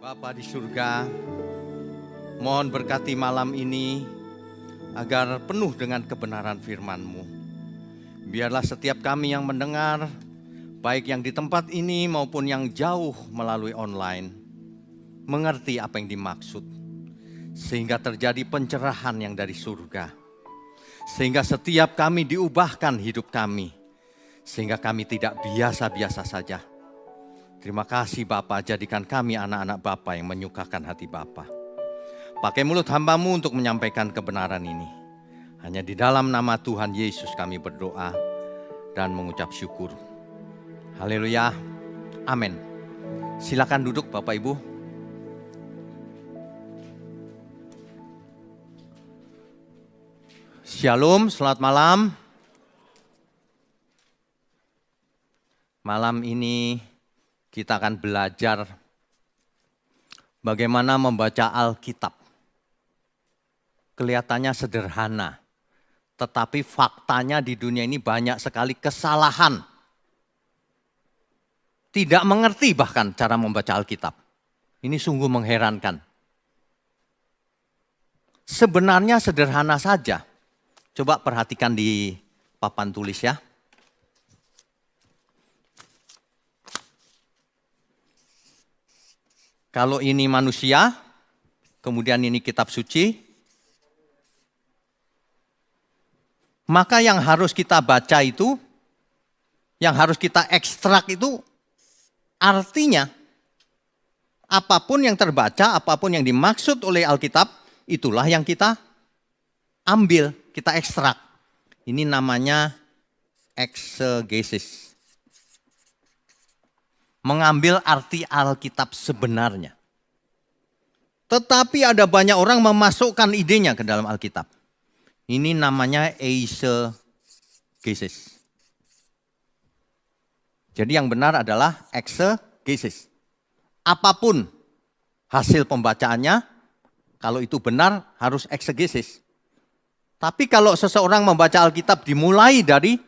Bapa di surga, mohon berkati malam ini agar penuh dengan kebenaran firman-Mu. Biarlah setiap kami yang mendengar, baik yang di tempat ini maupun yang jauh melalui online, mengerti apa yang dimaksud. Sehingga terjadi pencerahan yang dari surga. Sehingga setiap kami diubahkan hidup kami. Sehingga kami tidak biasa-biasa saja. Terima kasih Bapa, jadikan kami anak-anak Bapa yang menyukakan hati Bapa. Pakai mulut hamba-Mu untuk menyampaikan kebenaran ini. Hanya di dalam nama Tuhan Yesus kami berdoa dan mengucap syukur. Haleluya, amin. Silakan duduk Bapak Ibu. Shalom, selamat malam. Malam ini kita akan belajar bagaimana membaca Alkitab. Kelihatannya sederhana, tetapi faktanya di dunia ini banyak sekali kesalahan. Tidak mengerti bahkan cara membaca Alkitab. Ini sungguh mengherankan. Sebenarnya sederhana saja. Coba perhatikan di papan tulis ya. Kalau ini manusia, kemudian ini kitab suci, maka yang harus kita baca itu, yang harus kita ekstrak itu, artinya apapun yang terbaca, apapun yang dimaksud oleh Alkitab, itulah yang kita ambil, kita ekstrak. Ini namanya eksegesis. Mengambil arti Alkitab sebenarnya. Tetapi ada banyak orang memasukkan idenya ke dalam Alkitab. Ini namanya eisegesis. Jadi yang benar adalah eksegesis. Apapun hasil pembacaannya, kalau itu benar harus eksegesis. Tapi kalau seseorang membaca Alkitab dimulai dari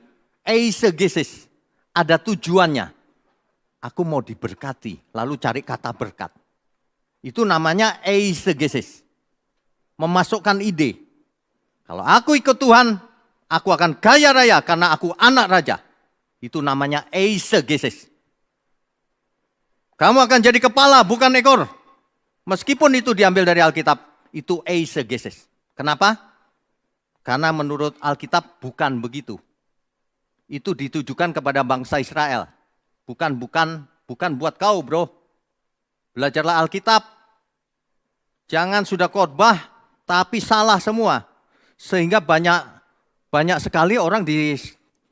eisegesis, ada tujuannya. Aku mau diberkati, lalu cari kata berkat. Itu namanya eisegesis. Memasukkan ide. Kalau aku ikut Tuhan, aku akan kaya raya karena aku anak raja. Itu namanya eisegesis. Kamu akan jadi kepala bukan ekor. Meskipun itu diambil dari Alkitab, itu eisegesis. Kenapa? Karena menurut Alkitab bukan begitu. Itu ditujukan kepada bangsa Israel. Bukan buat kau bro. Belajarlah Alkitab. Jangan sudah khotbah tapi salah semua. Sehingga banyak sekali orang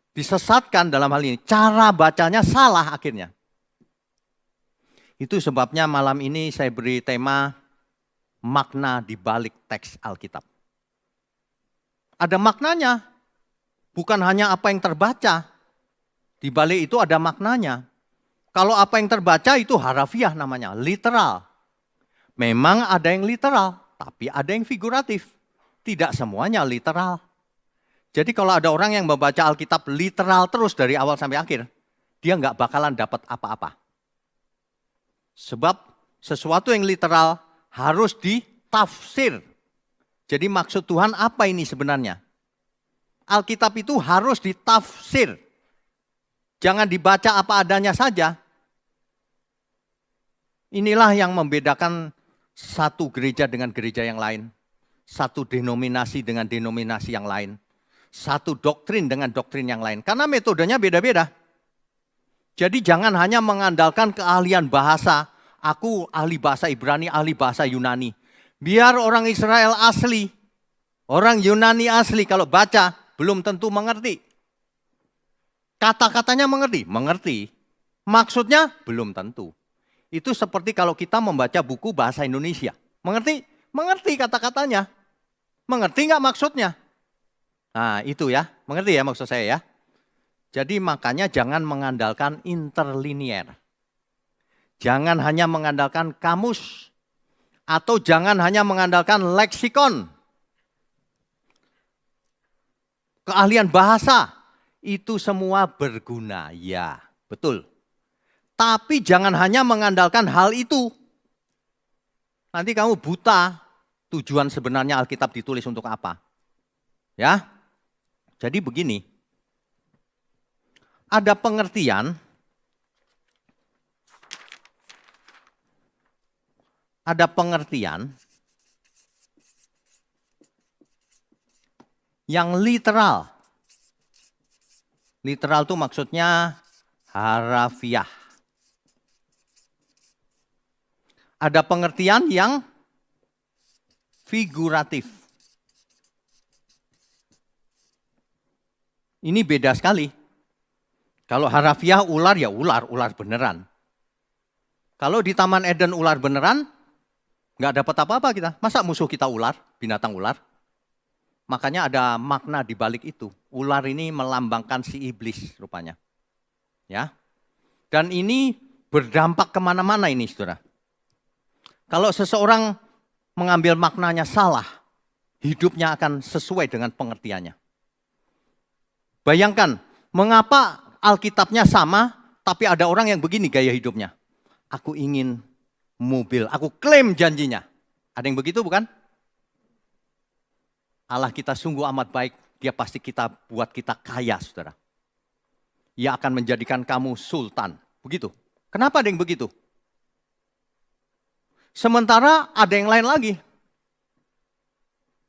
disesatkan dalam hal ini. Cara bacanya salah akhirnya. Itu sebabnya malam ini saya beri tema makna di balik teks Alkitab. Ada maknanya. Bukan hanya apa yang terbaca. Di balik itu ada maknanya. Kalau apa yang terbaca itu harafiah namanya, literal. Memang ada yang literal, tapi ada yang figuratif. Tidak semuanya literal. Jadi kalau ada orang yang membaca Alkitab literal terus dari awal sampai akhir, dia nggak bakalan dapat apa-apa. Sebab sesuatu yang literal harus ditafsir. Jadi maksud Tuhan apa ini sebenarnya? Alkitab itu harus ditafsir. Jangan dibaca apa adanya saja. Inilah yang membedakan satu gereja dengan gereja yang lain. Satu denominasi dengan denominasi yang lain. Satu doktrin dengan doktrin yang lain. Karena metodenya beda-beda. Jadi jangan hanya mengandalkan keahlian bahasa. Aku ahli bahasa Ibrani, ahli bahasa Yunani. Biar orang Israel asli, orang Yunani asli kalau baca belum tentu mengerti. Kata-katanya mengerti. Maksudnya belum tentu. Itu seperti kalau kita membaca buku bahasa Indonesia. Mengerti kata-katanya. Mengerti nggak maksudnya? Nah itu ya, mengerti ya maksud saya ya. Jadi makanya jangan mengandalkan interlinier. Jangan hanya mengandalkan kamus. Atau jangan hanya mengandalkan leksikon. Keahlian bahasa. Itu semua berguna, ya betul. Tapi jangan hanya mengandalkan hal itu. nanti kamu buta tujuan sebenarnya Alkitab ditulis untuk apa. Ya, jadi begini, ada pengertian, yang literal. Literal itu maksudnya harafiah. Ada pengertian yang figuratif. Ini beda sekali. Kalau harafiah ular ya ular beneran. Kalau di Taman Eden ular beneran, nggak dapat apa-apa kita. Masa musuh kita ular, binatang ular? Makanya ada makna di balik itu. Ular ini melambangkan si iblis rupanya. Ya. Dan ini berdampak kemana-mana ini, saudara. Kalau seseorang mengambil maknanya salah, hidupnya akan sesuai dengan pengertiannya. Bayangkan, mengapa Alkitabnya sama, tapi ada orang yang begini gaya hidupnya. Aku ingin mobil, aku klaim janjinya. Ada yang begitu bukan? Allah kita sungguh amat baik, dia pasti buat kita kaya, saudara. Ia akan menjadikan kamu sultan, begitu. Kenapa ada yang begitu? Sementara ada yang lain lagi.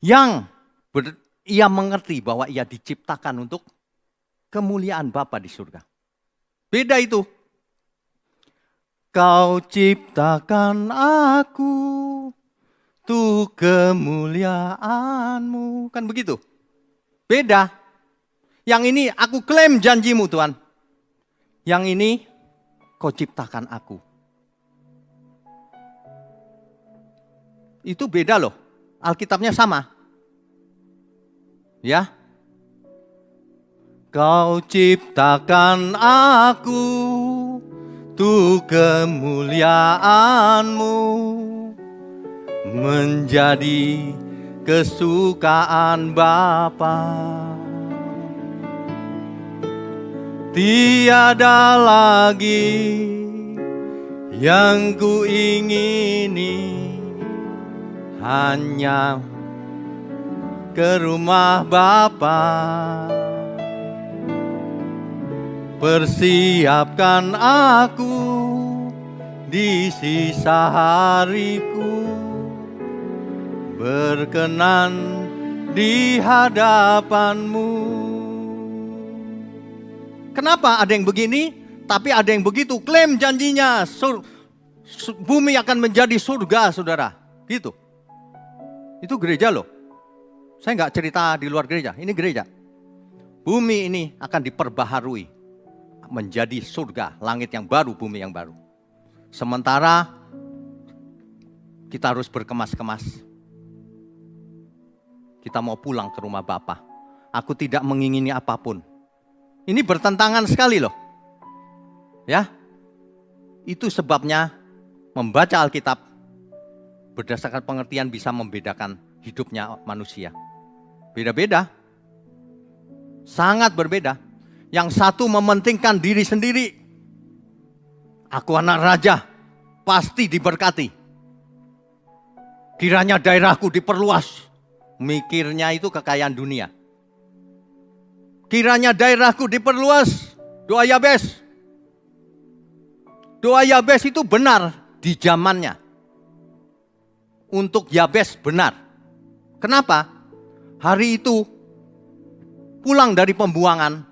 Yang ia mengerti bahwa ia diciptakan untuk kemuliaan Bapa di surga. Beda itu. Kau ciptakan aku untuk kemuliaan-Mu. Kan begitu. Beda. Yang ini aku klaim janji-Mu Tuhan. Yang ini kau ciptakan aku. Itu beda loh. Alkitabnya sama. Ya. Kau ciptakan aku untuk kemuliaan-Mu, menjadi kesukaan Bapa. Tiada lagi yang ku ingini, hanya ke rumah Bapa. Persiapkan aku di sisa hariku, berkenan di hadapan-Mu. Kenapa ada yang begini, tapi ada yang begitu, klaim janjinya, bumi akan menjadi surga, saudara. Gitu. Itu gereja loh. Saya nggak cerita di luar gereja, ini gereja. Bumi ini akan diperbaharui, menjadi surga, langit yang baru, bumi yang baru. Sementara kita harus berkemas-kemas. Kita mau pulang ke rumah Bapa. Aku tidak mengingini apapun. Ini bertentangan sekali loh. Ya. Itu sebabnya membaca Alkitab berdasarkan pengertian bisa membedakan hidupnya manusia. Beda-beda. Sangat berbeda. Yang satu mementingkan diri sendiri. Aku anak raja, pasti diberkati. Kiranya daerahku diperluas. Mikirnya itu kekayaan dunia. Kiranya daerahku diperluas. Doa Yabes. Doa Yabes itu benar di zamannya. Untuk Yabes benar. Kenapa? Hari itu pulang dari pembuangan,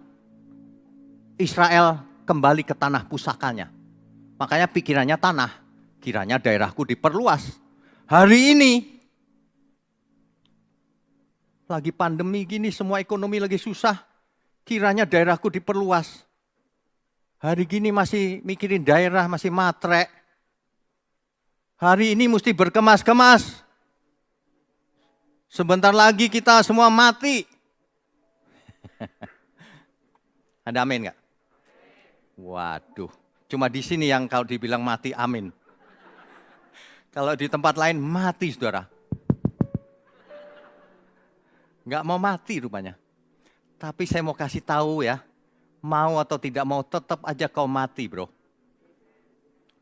Israel kembali ke tanah pusakanya. Makanya pikirannya tanah. Kiranya daerahku diperluas. Hari ini lagi pandemi gini, semua ekonomi lagi susah. Kiranya daerahku diperluas. Hari gini masih mikirin daerah, masih matre. Hari ini mesti berkemas-kemas. Sebentar lagi kita semua mati. Ada amin nggak? Waduh, cuma di sini yang kalau dibilang mati, amin. Kalau di tempat lain mati, saudara. Nggak mau mati rupanya. Tapi saya mau kasih tahu ya, mau atau tidak mau tetap aja kau mati, bro.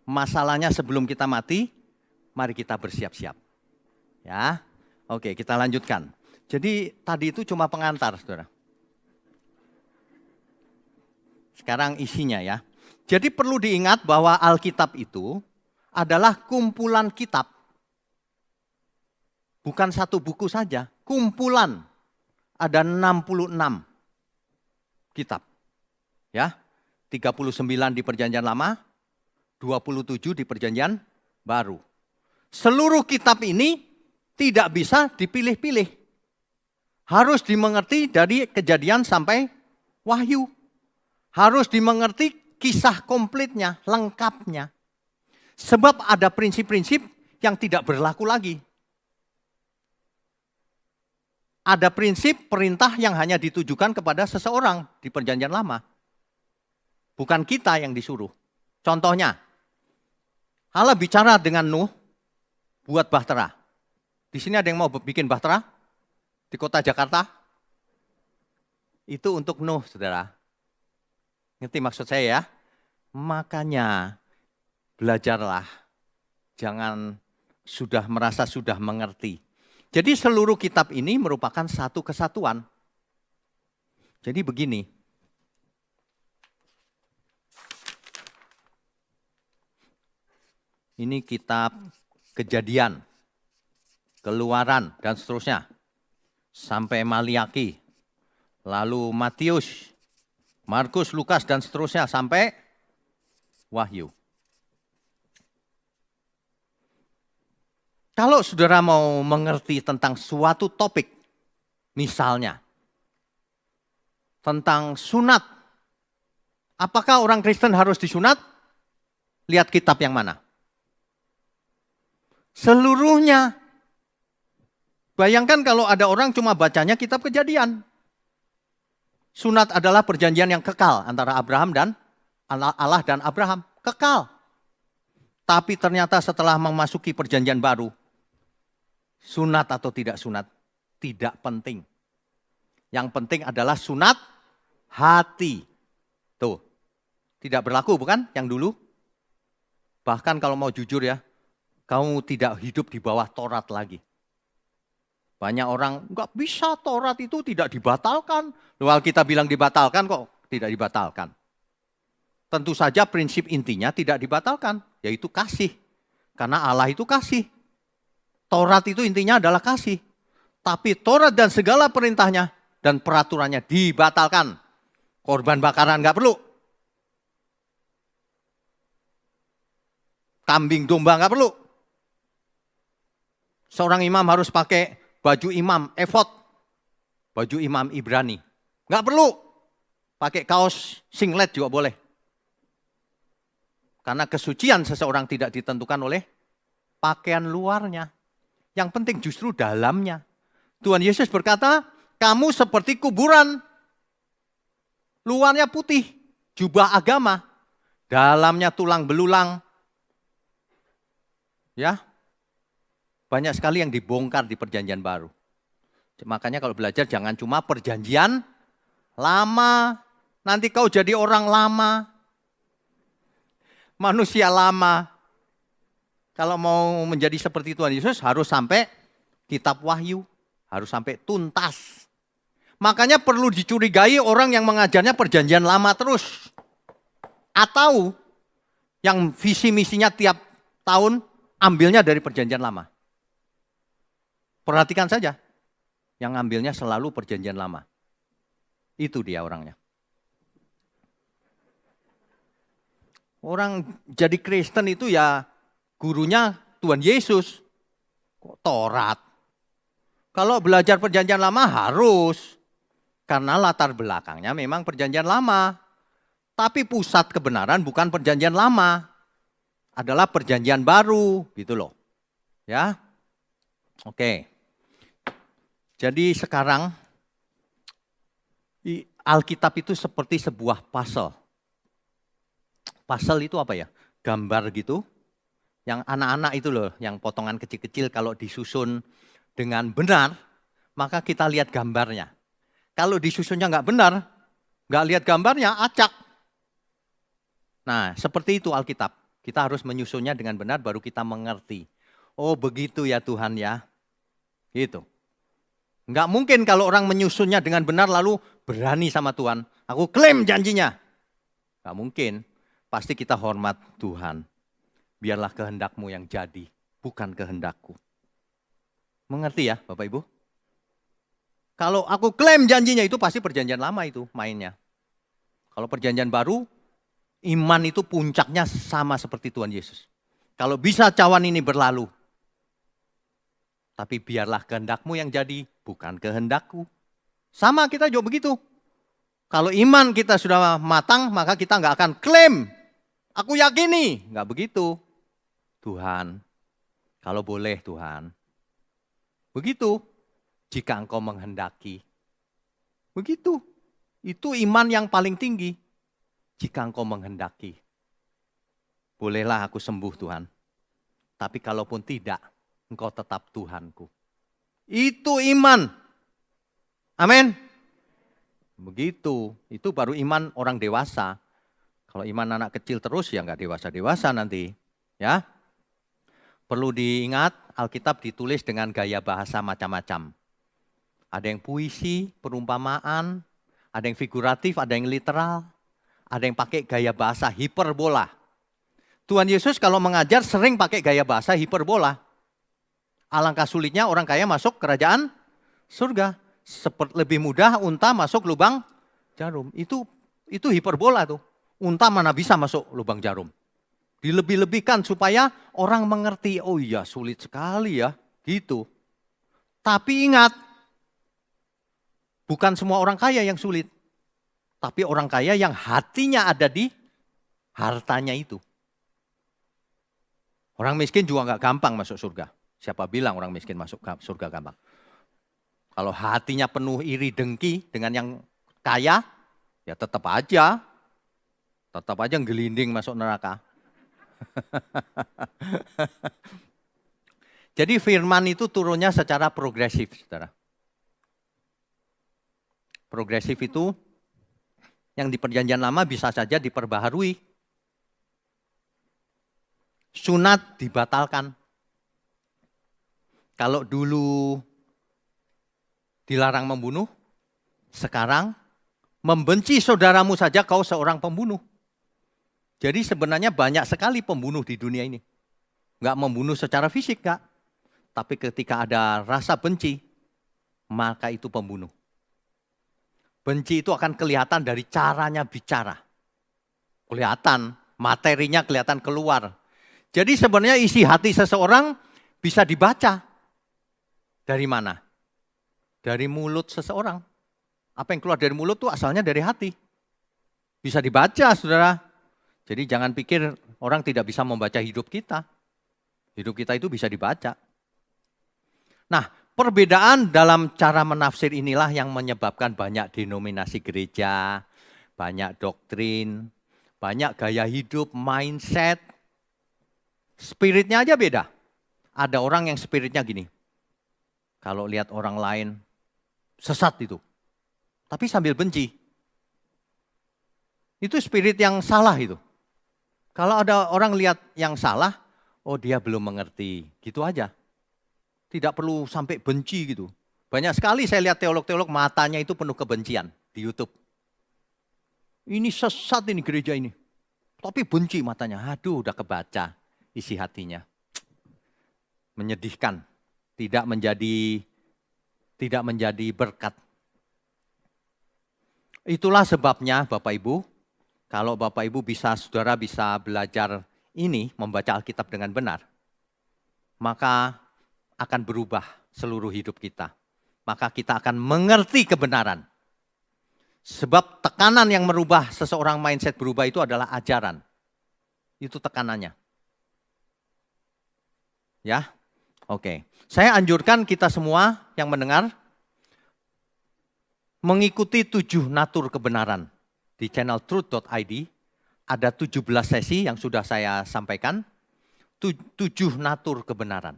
Masalahnya sebelum kita mati, Mari kita bersiap-siap. Ya, oke, kita lanjutkan. Jadi tadi itu cuma pengantar, saudara. Sekarang isinya ya. Jadi perlu diingat bahwa Alkitab itu adalah kumpulan kitab. Bukan satu buku saja, kumpulan. Ada 66 kitab. Ya, 39 di Perjanjian Lama, 27 di Perjanjian Baru. Seluruh kitab ini tidak bisa dipilih-pilih. Harus dimengerti dari Kejadian sampai Wahyu. Harus dimengerti kisah komplitnya, lengkapnya. Sebab ada prinsip-prinsip yang tidak berlaku lagi. Ada prinsip perintah yang hanya ditujukan kepada seseorang di Perjanjian Lama. Bukan kita yang disuruh. Contohnya, Allah bicara dengan Nuh buat bahtera. Di sini ada yang mau bikin bahtera? Di kota Jakarta? Itu untuk Nuh, saudara. Ngerti maksud saya ya? Makanya belajarlah. Jangan sudah merasa sudah mengerti. Jadi seluruh kitab ini merupakan satu kesatuan. Jadi begini. Ini kitab Kejadian, Keluaran, dan seterusnya. Sampai Maliaki, lalu Matius, Markus, Lukas, dan seterusnya sampai Wahyu. Kalau saudara mau mengerti tentang suatu topik, misalnya tentang sunat, apakah orang Kristen harus disunat? Lihat kitab yang mana? Seluruhnya. Bayangkan kalau ada orang cuma bacanya kitab Kejadian. Sunat adalah perjanjian yang kekal antara Abraham dan Allah dan Abraham. Kekal. Tapi ternyata setelah memasuki perjanjian baru, sunat atau tidak sunat, tidak penting. Yang penting adalah sunat hati. Tuh, tidak berlaku bukan yang dulu? Bahkan kalau mau jujur ya, kamu tidak hidup di bawah Taurat lagi. Banyak orang, enggak bisa Taurat itu tidak dibatalkan. Lalu kita bilang dibatalkan kok tidak dibatalkan. Tentu saja prinsip intinya tidak dibatalkan, yaitu kasih. Karena Allah itu kasih. Taurat itu intinya adalah kasih. Tapi Taurat dan segala perintahnya dan peraturannya dibatalkan. Korban bakaran enggak perlu. Kambing domba enggak perlu. Seorang imam harus pakai baju imam, efod. Baju imam Ibrani. Enggak perlu. Pakai kaos singlet juga boleh. Karena kesucian seseorang tidak ditentukan oleh pakaian luarnya. Yang penting justru dalamnya. Tuhan Yesus berkata, kamu seperti kuburan. Luarnya putih, jubah agama. Dalamnya tulang belulang. Ya, banyak sekali yang dibongkar di perjanjian baru. Makanya kalau belajar jangan cuma perjanjian lama. Nanti kau jadi orang lama. Manusia lama. Kalau mau menjadi seperti Tuhan Yesus harus sampai kitab Wahyu. Harus sampai tuntas. Makanya perlu dicurigai orang yang mengajarnya perjanjian lama terus. Atau yang visi misinya tiap tahun ambilnya dari perjanjian lama. Perhatikan saja. Yang ambilnya selalu perjanjian lama. Itu dia orangnya. Orang jadi Kristen itu ya gurunya Tuhan Yesus. Kok Taurat? Kalau belajar perjanjian lama harus. Karena latar belakangnya memang perjanjian lama. Tapi pusat kebenaran bukan perjanjian lama. Adalah perjanjian baru gitu loh. Ya. Oke. Jadi sekarang Alkitab itu seperti sebuah puzzle. Puzzle itu apa ya? Gambar gitu. Yang anak-anak itu loh, yang potongan kecil-kecil kalau disusun dengan benar, maka kita lihat gambarnya. Kalau disusunnya nggak benar, nggak lihat gambarnya, acak. Nah, seperti itu Alkitab. Kita harus menyusunnya dengan benar baru kita mengerti. Oh begitu ya Tuhan ya. Gitu. Enggak mungkin kalau orang menyusunnya dengan benar lalu berani sama Tuhan. Aku klaim janjinya. Enggak mungkin. Pasti kita hormat Tuhan. Biarlah kehendakmu yang jadi, bukan kehendakku. Mengerti ya Bapak Ibu? Kalau aku klaim janjinya itu pasti perjanjian lama itu mainnya. Kalau perjanjian baru, iman itu puncaknya sama seperti Tuhan Yesus. Kalau bisa cawan ini berlalu. Tapi biarlah kehendakmu yang jadi, bukan kehendakku. Sama kita juga begitu. Kalau iman kita sudah matang, maka kita nggak akan klaim. Aku yakini, nggak begitu. Tuhan, kalau boleh Tuhan. Begitu, jika engkau menghendaki. Begitu, itu iman yang paling tinggi. Jika engkau menghendaki. Bolehlah aku sembuh Tuhan. Tapi kalaupun tidak, engkau tetap Tuhanku. Itu iman. Amin. Begitu, itu baru iman orang dewasa. Kalau iman anak kecil terus ya nggak dewasa-dewasa nanti. Ya. Perlu diingat, Alkitab ditulis dengan gaya bahasa macam-macam. Ada yang puisi, perumpamaan, ada yang figuratif, ada yang literal, ada yang pakai gaya bahasa hiperbola. Tuhan Yesus kalau mengajar sering pakai gaya bahasa hiperbola. Alangkah sulitnya orang kaya masuk kerajaan surga. Lebih mudah unta masuk lubang jarum. Itu hiperbola tuh. Unta mana bisa masuk lubang jarum. Dilebih-lebihkan supaya orang mengerti, oh iya sulit sekali ya, gitu. Tapi ingat, bukan semua orang kaya yang sulit. Tapi orang kaya yang hatinya ada di hartanya itu. Orang miskin juga nggak gampang masuk surga. Siapa bilang orang miskin masuk surga gampang? Kalau hatinya penuh iri dengki dengan yang kaya, ya tetap aja gelinding masuk neraka. Jadi firman itu turunnya secara progresif, saudara. Progresif itu yang di perjanjian lama bisa saja diperbaharui. Sunat dibatalkan. Kalau dulu dilarang membunuh, sekarang membenci saudaramu saja kau seorang pembunuh. Jadi sebenarnya banyak sekali pembunuh di dunia ini. Enggak membunuh secara fisik, Kak. Tapi ketika ada rasa benci, maka itu pembunuh. Benci itu akan kelihatan dari caranya bicara. Kelihatan, materinya kelihatan keluar. Jadi sebenarnya isi hati seseorang bisa dibaca. Dari mana? Dari mulut seseorang. Apa yang keluar dari mulut itu asalnya dari hati. Bisa dibaca, saudara. Jadi jangan pikir orang tidak bisa membaca hidup kita. Hidup kita itu bisa dibaca. Nah, perbedaan dalam cara menafsir inilah yang menyebabkan banyak denominasi gereja, banyak doktrin, banyak gaya hidup, mindset. Spiritnya aja beda. Ada orang yang spiritnya gini. Kalau lihat orang lain sesat itu. Tapi sambil benci. Itu spirit yang salah itu. Kalau ada orang lihat yang salah, oh dia belum mengerti, gitu aja. Tidak perlu sampai benci gitu. Banyak sekali saya lihat teolog-teolog matanya itu penuh kebencian di YouTube. Ini sesat ini gereja ini. Tapi benci matanya, aduh udah kebaca isi hatinya. Menyedihkan, tidak menjadi berkat. Itulah sebabnya Bapak Ibu, kalau Bapak Ibu saudara bisa belajar ini, membaca Alkitab dengan benar, maka akan berubah seluruh hidup kita. Maka kita akan mengerti kebenaran. Sebab tekanan yang merubah seseorang mindset berubah itu adalah ajaran. Itu tekanannya. Ya, oke. Saya anjurkan kita semua yang mendengar, mengikuti 7 natur kebenaran. Di channel truth.id ada 17 sesi yang sudah saya sampaikan. 7 natur kebenaran.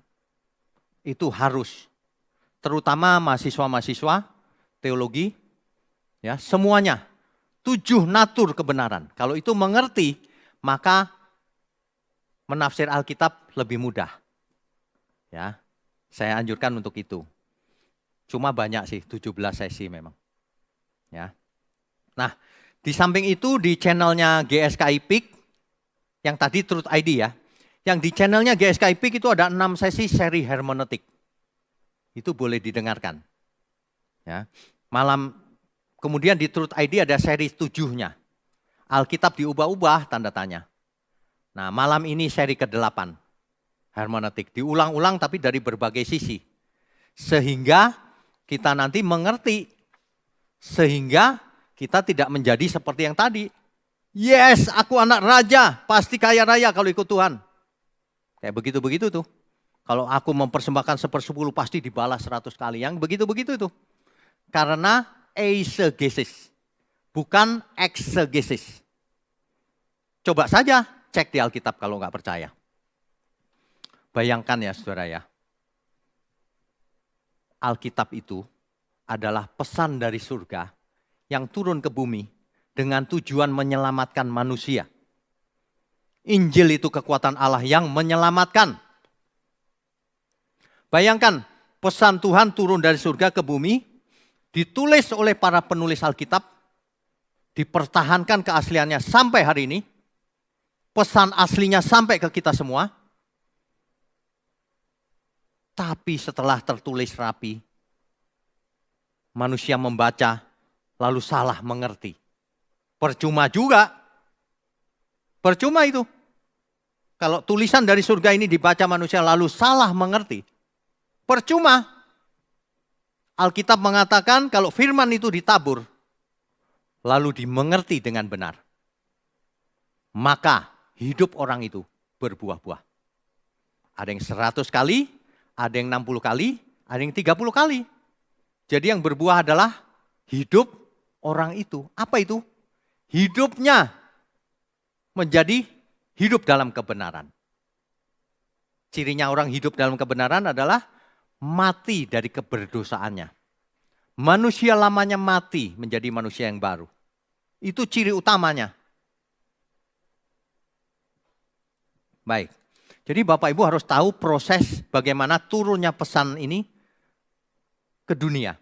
Itu harus. Terutama mahasiswa-mahasiswa teologi. Ya, semuanya. 7 natur kebenaran. Kalau itu mengerti, maka menafsir Alkitab lebih mudah. Ya, saya anjurkan untuk itu. Cuma banyak sih, 17 sesi memang. Ya. Nah, di samping itu di channelnya GSKI Peak, yang tadi Truth ID ya, yang di channelnya GSKI Peak itu ada 6 sesi seri hermeneutik. Itu boleh didengarkan. Ya. Kemudian di Truth ID ada seri 7-nya. Alkitab diubah-ubah, tanda tanya. Nah, malam ini seri ke-8. Hermeneutik. Diulang-ulang tapi dari berbagai sisi. Sehingga kita nanti mengerti. Sehingga kita tidak menjadi seperti yang tadi. Yes, aku anak raja, pasti kaya raya kalau ikut Tuhan. Kayak begitu-begitu tuh. Kalau aku mempersembahkan 1/10 pasti dibalas 100 kali. Yang begitu-begitu tuh. Karena eisegesis. Bukan exegesis. Coba saja cek di Alkitab kalau nggak percaya. Bayangkan ya saudara ya. Alkitab itu adalah pesan dari surga yang turun ke bumi dengan tujuan menyelamatkan manusia. Injil itu kekuatan Allah yang menyelamatkan. Bayangkan pesan Tuhan turun dari surga ke bumi, ditulis oleh para penulis Alkitab, dipertahankan keasliannya sampai hari ini, pesan aslinya sampai ke kita semua. Tapi setelah tertulis rapi, manusia membaca lalu salah mengerti. Percuma juga. Percuma itu. Kalau tulisan dari surga ini dibaca manusia lalu salah mengerti. Percuma. Alkitab mengatakan kalau firman itu ditabur, lalu dimengerti dengan benar. Maka hidup orang itu berbuah-buah. Ada yang 100 kali, ada yang 60 kali, ada yang 30 kali. Jadi yang berbuah adalah hidup orang itu. Apa itu? Hidupnya menjadi hidup dalam kebenaran. Cirinya orang hidup dalam kebenaran adalah mati dari keberdosaannya. Manusia lamanya mati menjadi manusia yang baru. Itu ciri utamanya. Baik. Jadi Bapak Ibu harus tahu proses bagaimana turunnya pesan ini ke dunia.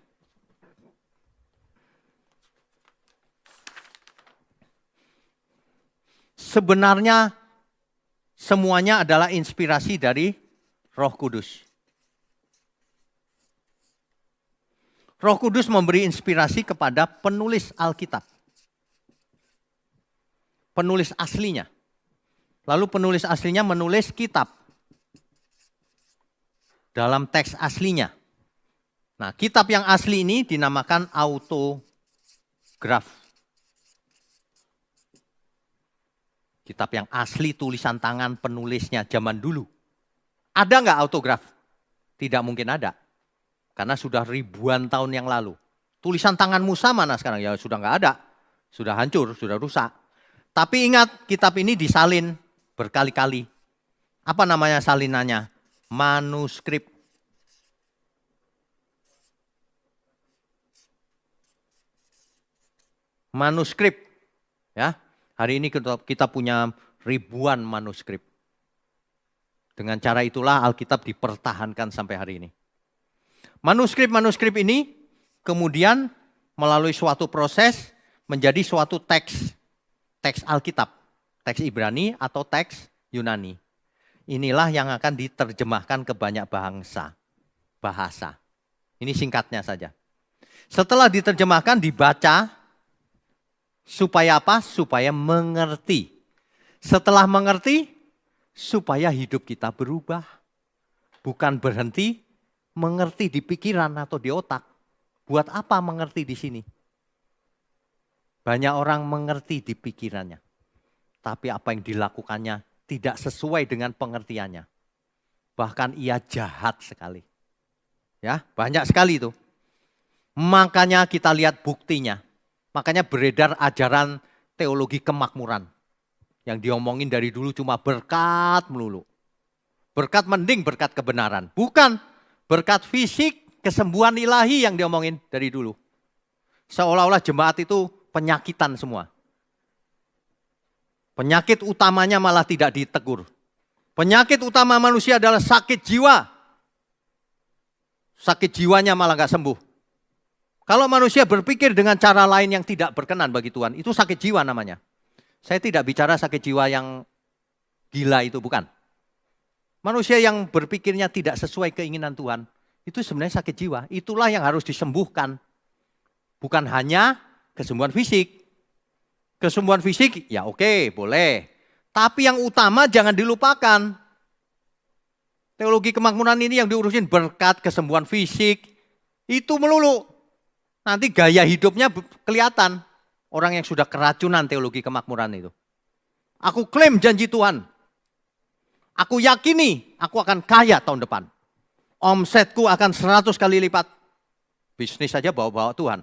Sebenarnya semuanya adalah inspirasi dari Roh Kudus. Roh Kudus memberi inspirasi kepada penulis Alkitab. Penulis aslinya. Lalu penulis aslinya menulis kitab dalam teks aslinya. Nah, kitab yang asli ini dinamakan autograf. Kitab yang asli tulisan tangan penulisnya zaman dulu. Ada nggak autograf? Tidak mungkin ada. Karena sudah ribuan tahun yang lalu. Tulisan tangan Musa mana sekarang? Ya sudah nggak ada. Sudah hancur, sudah rusak. Tapi ingat, kitab ini disalin berkali-kali. Apa namanya salinannya? Manuskrip. Manuskrip. Ya, hari ini kita punya ribuan manuskrip. Dengan cara itulah Alkitab dipertahankan sampai hari ini. Manuskrip-manuskrip ini kemudian melalui suatu proses menjadi suatu teks. Teks Alkitab. Teks Ibrani atau teks Yunani. Inilah yang akan diterjemahkan ke banyak bahasa. Ini singkatnya saja. Setelah diterjemahkan dibaca supaya apa? Supaya mengerti. Setelah mengerti supaya hidup kita berubah. Bukan berhenti mengerti di pikiran atau di otak. Buat apa mengerti di sini? Banyak orang mengerti di pikirannya. Tapi apa yang dilakukannya tidak sesuai dengan pengertiannya. Bahkan ia jahat sekali. Ya, banyak sekali itu. Makanya kita lihat buktinya. Makanya beredar ajaran teologi kemakmuran. Yang diomongin dari dulu cuma berkat melulu. Berkat mending berkat kebenaran. Bukan berkat fisik, kesembuhan ilahi yang diomongin dari dulu. Seolah-olah jemaat itu penyakitan semua. Penyakit utamanya malah tidak ditegur. Penyakit utama manusia adalah sakit jiwa. sakit jiwanya malah nggak sembuh. Kalau manusia berpikir dengan cara lain yang tidak berkenan bagi Tuhan, itu sakit jiwa namanya. Saya tidak bicara sakit jiwa yang gila itu, bukan. Manusia yang berpikirnya tidak sesuai keinginan Tuhan, itu sebenarnya sakit jiwa. Itulah yang harus disembuhkan. Bukan hanya kesembuhan fisik. Kesembuhan fisik, ya oke, boleh. Tapi yang utama jangan dilupakan. Teologi kemakmuran ini yang diurusin berkat kesembuhan fisik, itu melulu. Nanti gaya hidupnya kelihatan. Orang yang sudah keracunan teologi kemakmuran itu. Aku klaim janji Tuhan. Aku yakini aku akan kaya tahun depan. Omsetku akan 100 kali lipat. Bisnis saja bawa-bawa Tuhan.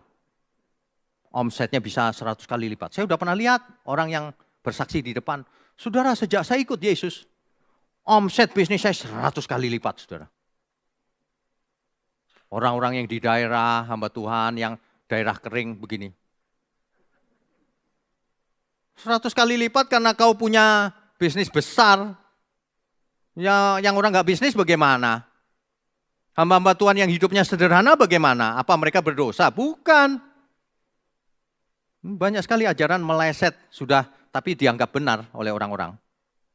Omsetnya bisa 100 kali lipat. Saya udah pernah lihat orang yang bersaksi di depan. Saudara, sejak saya ikut Yesus, omset bisnis saya 100 kali lipat, saudara. Orang-orang yang di daerah hamba Tuhan, yang daerah kering begini. 100 kali lipat karena kau punya bisnis besar. Ya, yang orang nggak bisnis bagaimana? Hamba-hamba Tuhan yang hidupnya sederhana bagaimana? Apa mereka berdosa? Bukan. Banyak sekali ajaran meleset sudah, tapi dianggap benar oleh orang-orang.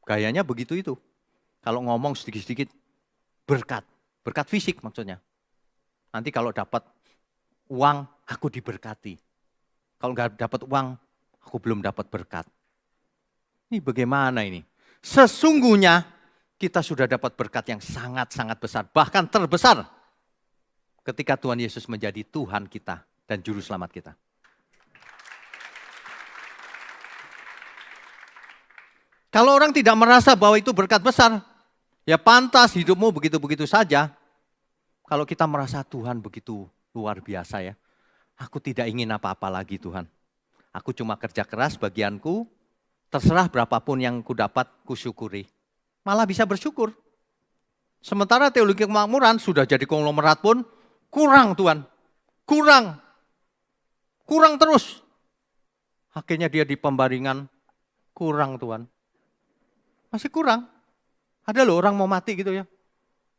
Gayanya begitu itu. Kalau ngomong sedikit-sedikit berkat. Berkat fisik maksudnya. Nanti kalau dapat uang, aku diberkati. Kalau nggak dapat uang, aku belum dapat berkat. Ini bagaimana ini? Sesungguhnya kita sudah dapat berkat yang sangat-sangat besar. Bahkan terbesar ketika Tuhan Yesus menjadi Tuhan kita dan Juru Selamat kita. Kalau orang tidak merasa bahwa itu berkat besar, ya pantas hidupmu begitu-begitu saja. Kalau kita merasa Tuhan begitu luar biasa ya. Aku tidak ingin apa-apa lagi Tuhan. Aku cuma kerja keras bagianku, terserah berapapun yang ku dapat, ku syukuri. Malah bisa bersyukur. Sementara teologi kemakmuran sudah jadi konglomerat pun kurang Tuhan. Kurang. Kurang terus. Akhirnya dia di pembaringan, kurang Tuhan. Masih kurang. Ada loh orang mau mati gitu ya.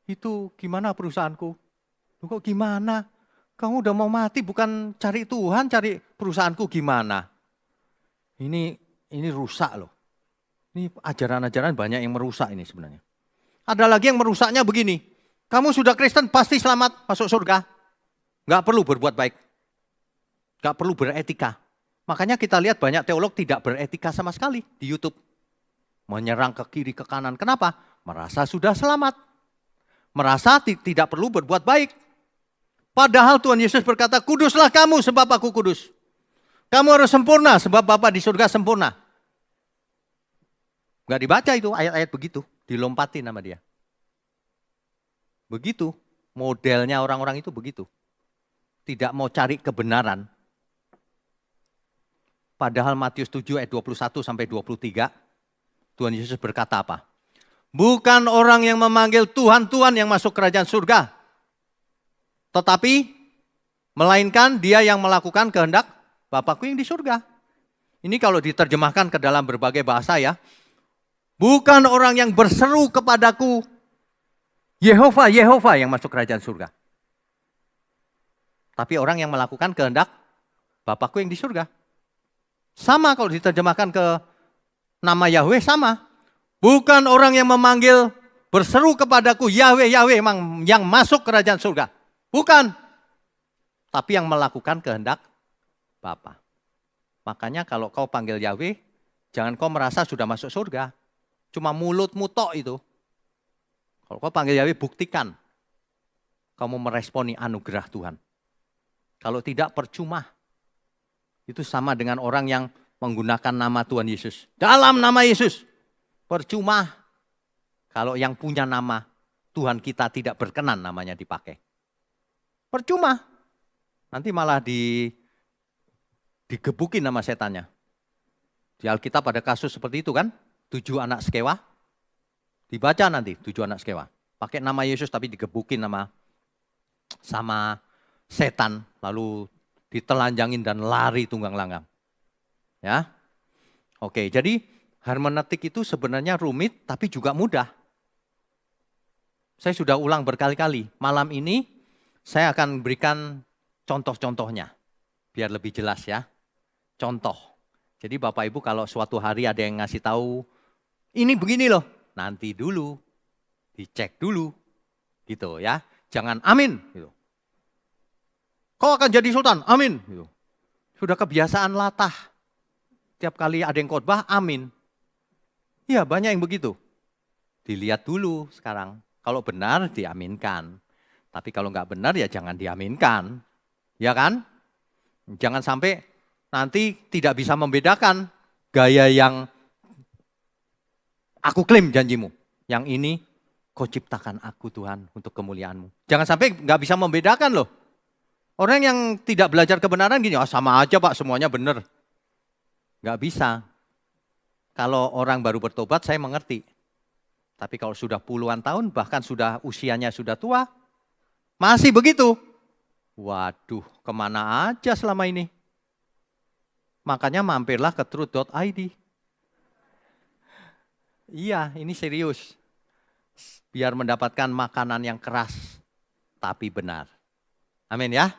Itu gimana perusahaanku? Kok gimana? Kamu udah mau mati bukan cari Tuhan, cari perusahaanku gimana? Ini rusak loh. Ini ajaran-ajaran banyak yang merusak ini sebenarnya. Ada lagi yang merusaknya begini. Kamu sudah Kristen pasti selamat masuk surga. Gak perlu berbuat baik. Gak perlu beretika. Makanya kita lihat banyak teolog tidak beretika sama sekali di YouTube. Menyerang ke kiri ke kanan. Kenapa? Merasa sudah selamat. Merasa tidak perlu berbuat baik. Padahal Tuhan Yesus berkata, kuduslah kamu sebab aku kudus. Kamu harus sempurna sebab Bapa di surga sempurna. Enggak dibaca itu ayat-ayat begitu, dilompatin sama dia. Begitu, modelnya orang-orang itu begitu. Tidak mau cari kebenaran. Padahal Matius 7 ayat 21 sampai 23, Tuhan Yesus berkata apa? Bukan orang yang memanggil Tuhan, Tuhan yang masuk kerajaan surga. Tetapi, melainkan dia yang melakukan kehendak Bapakku yang di surga. Ini kalau diterjemahkan ke dalam berbagai bahasa ya. Bukan orang yang berseru kepadaku, Yehova, Yehova yang masuk kerajaan surga. Tapi orang yang melakukan kehendak Bapakku yang di surga. Sama kalau diterjemahkan ke nama Yahweh sama. Bukan orang yang memanggil berseru kepadaku, Yahweh, Yahweh yang masuk kerajaan surga. Bukan. Tapi yang melakukan kehendak Bapa. Makanya kalau kau panggil Yahweh, jangan kau merasa sudah masuk surga. Cuma mulutmu tok itu. Kalau kau panggil Yahweh, buktikan. Kamu meresponi anugerah Tuhan. Kalau tidak, percuma. Itu sama dengan orang yang menggunakan nama Tuhan Yesus. Dalam nama Yesus. Percuma. Kalau yang punya nama, Tuhan kita tidak berkenan namanya dipakai. Percuma. Nanti malah digebukin sama setannya. Di Alkitab ada kasus seperti itu kan. 7 anak sekewa. Dibaca nanti 7 anak sekewa. Pakai nama Yesus tapi digebukin sama setan. Lalu ditelanjangin dan lari tunggang langgang. Ya. Oke, jadi hermeneutik itu sebenarnya rumit tapi juga mudah. Saya sudah ulang berkali-kali. Malam ini Saya akan berikan contoh-contohnya, biar lebih jelas ya. Contoh. Jadi Bapak Ibu kalau suatu hari ada yang ngasih tahu, ini begini loh, nanti dulu, dicek dulu, gitu ya. Jangan amin, gitu. Kau akan jadi sultan, amin. Gitu. Sudah kebiasaan latah. Tiap kali ada yang khotbah, amin. Iya banyak yang begitu. Dilihat dulu sekarang. Kalau benar diaminkan. Tapi kalau nggak benar ya jangan diaminkan. Ya kan? Jangan sampai nanti tidak bisa membedakan gaya yang aku klaim janjimu. Yang ini kau ciptakan aku Tuhan untuk kemuliaan-Mu. Jangan sampai nggak bisa membedakan loh. Orang yang tidak belajar kebenaran gini, oh, sama aja Pak semuanya benar. Nggak bisa. Kalau orang baru bertobat saya mengerti. Tapi kalau sudah puluhan tahun, bahkan sudah usianya sudah tua, masih begitu. Waduh, kemana aja selama ini? Makanya mampirlah ke truth.id. Iya, ini serius. Biar mendapatkan makanan yang keras, tapi benar. Amin ya.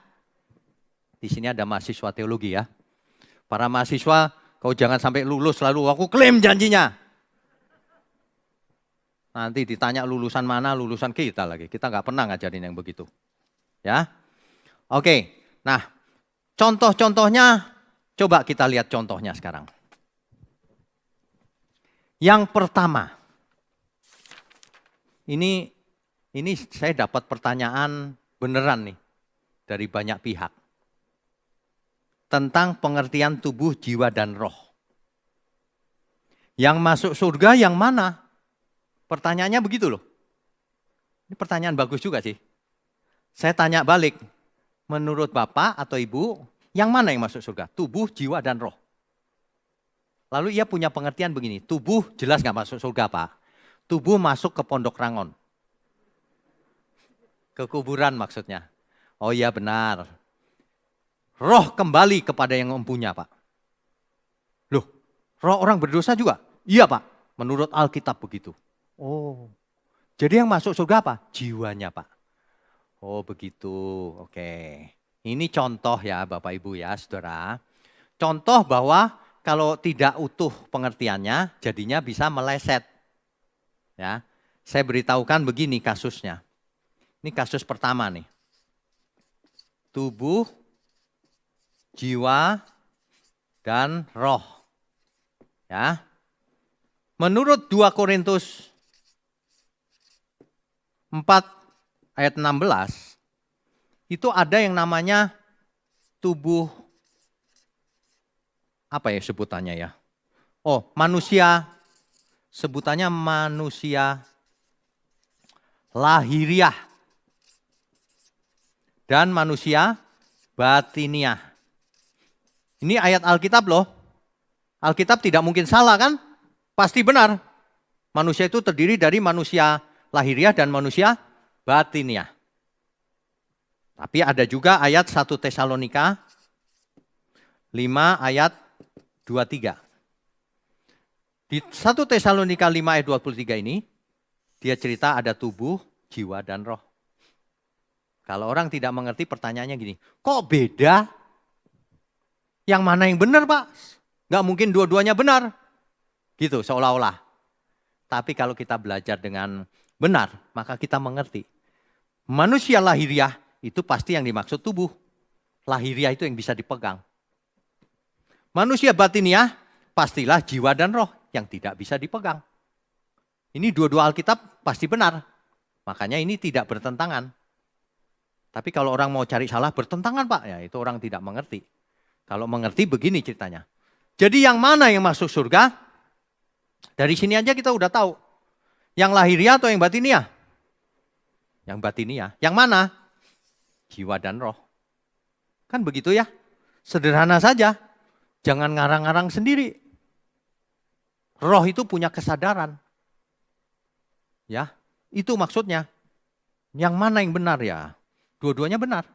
Di sini ada mahasiswa teologi ya. Para mahasiswa, kau jangan sampai lulus lalu aku klaim janjinya. Nanti ditanya lulusan mana, lulusan kita lagi. Kita nggak pernah ngajarin yang begitu. Ya, oke. Nah, contoh-contohnya, coba kita lihat contohnya sekarang. Yang pertama, ini saya dapat pertanyaan beneran nih dari banyak pihak tentang pengertian tubuh, jiwa, dan roh. Yang masuk surga yang mana? Pertanyaannya begitu loh. Ini pertanyaan bagus juga sih. Saya tanya balik, menurut Bapak atau Ibu, yang mana yang masuk surga? Tubuh, jiwa, dan roh. Lalu ia punya pengertian begini, tubuh jelas nggak masuk surga Pak. Tubuh masuk ke Pondok Rangon. Ke kuburan maksudnya. Oh iya benar. Roh kembali kepada yang mempunyai Pak. Loh, roh orang berdosa juga? Iya Pak, menurut Alkitab begitu. Oh, jadi yang masuk surga apa? Jiwanya Pak. Oh begitu, oke. Ini contoh ya Bapak Ibu ya saudara. Contoh bahwa kalau tidak utuh pengertiannya jadinya bisa meleset. Ya, saya beritahukan begini kasusnya. Ini kasus pertama nih. Tubuh, jiwa, dan roh. Ya. Menurut 2 Korintus 4 ayat 16, itu ada yang namanya tubuh, apa ya sebutannya ya? Oh, manusia, sebutannya manusia lahiriah dan manusia batiniah. Ini ayat Alkitab loh. Alkitab tidak mungkin salah kan? Pasti benar. Manusia itu terdiri dari manusia lahiriah dan manusia batiniah. Tapi ada juga ayat 1 Tesalonika 5 ayat 23. Di 1 Tesalonika 5 ayat 23 ini, dia cerita ada tubuh, jiwa, dan roh. Kalau orang tidak mengerti pertanyaannya gini, kok beda? Yang mana yang benar Pak? Gak mungkin dua-duanya benar. Gitu seolah-olah. Tapi kalau kita belajar dengan benar, maka kita mengerti. Manusia lahiriah itu pasti yang dimaksud tubuh. Lahiriah itu yang bisa dipegang. Manusia batiniah pastilah jiwa dan roh yang tidak bisa dipegang. Ini dua-dua Alkitab pasti benar. Makanya ini tidak bertentangan. Tapi kalau orang mau cari salah bertentangan Pak, ya itu orang tidak mengerti. Kalau mengerti begini ceritanya. Jadi yang mana yang masuk surga? Dari sini aja kita udah tahu. Yang lahiriah atau yang batiniah? Yang batiniah. Yang mana? Jiwa dan roh. Kan begitu ya? Sederhana saja. Jangan ngarang-ngarang sendiri. Roh itu punya kesadaran. Ya, itu maksudnya. Yang mana yang benar ya? Dua-duanya benar.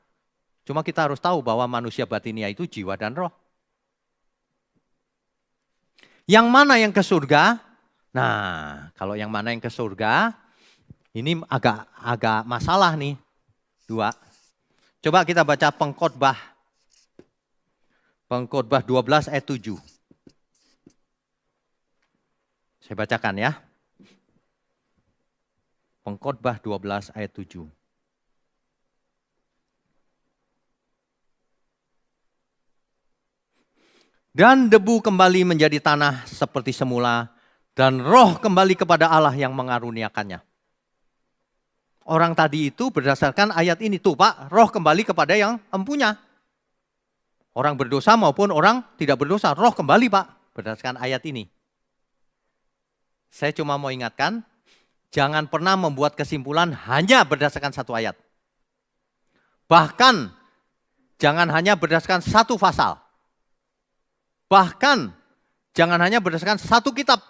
Cuma kita harus tahu bahwa manusia batiniah itu jiwa dan roh. Yang mana yang ke surga? Nah, kalau yang mana yang ke surga, ini agak masalah nih. 2. Coba kita baca Pengkhotbah. Pengkhotbah 12 ayat 7. Saya bacakan ya. Pengkhotbah 12 ayat 7. Dan debu kembali menjadi tanah seperti semula, dan roh kembali kepada Allah yang mengaruniakannya. Orang tadi itu berdasarkan ayat ini tuh Pak, roh kembali kepada yang empunya. Orang berdosa maupun orang tidak berdosa, roh kembali Pak, berdasarkan ayat ini. Saya cuma mau ingatkan, jangan pernah membuat kesimpulan hanya berdasarkan satu ayat. Bahkan, jangan hanya berdasarkan satu pasal. Bahkan, jangan hanya berdasarkan satu kitab.